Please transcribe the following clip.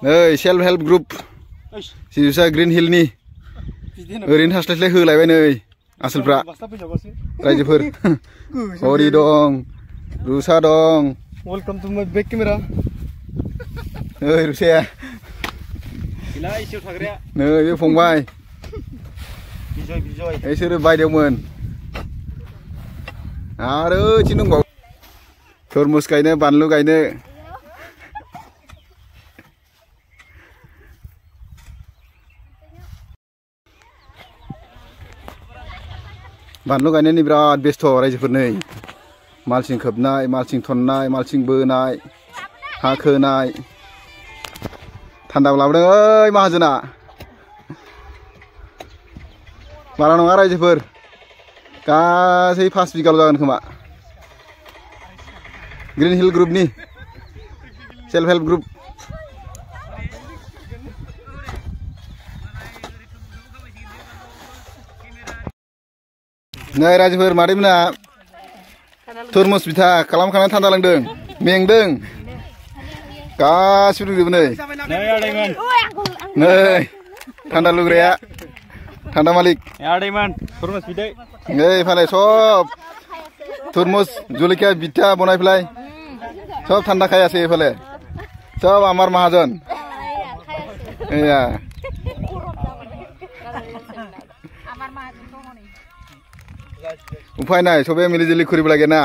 नै self help group सिजुसा Green Hill नि ओरैनो हास्लायस्लाय होलायबाय नै आसोलफ्रा रायजोफोर हरि दं रुसा दं welcome to my back camera ओइ रुसाया इला इसेव थाग्राया नै बे फंबाय बिजय बिजय बिसोरो बायदेवमोन आरो ओइथिं दंबावो तरमुज गायनो बानलु गायनो बानलु गायनायनि बिराद बेस्थ' रायजोफोर नै मालसिं खोबनाय मालसिं थननाय मालसिं बोनाय हा खोनाय थान्दाबो लाबोदों ओइ माहाजोना बारा नङा रायजोफोर गासै 5 बिगाल' जागोन खोमा ग्रीन हिल ग्रुपनि सेल्फ हेल्प ग्रुप नै रायजोफोर मादैमोना तरमुज बिथा खालामखानानै थान्दा लांदों मेंदों गासिबो दंजोबो नै नै थान्दा लुग्राया थान्दा मालिक तरमुज बिदै नै फाले सब तरमुज जुलिका बिथा बनायफ्लाय सब ঠান্ডা খাই আছে এফালে সব আমার মহাজন উপায় নাই সবে মিলিজুলি করিব লাগে না।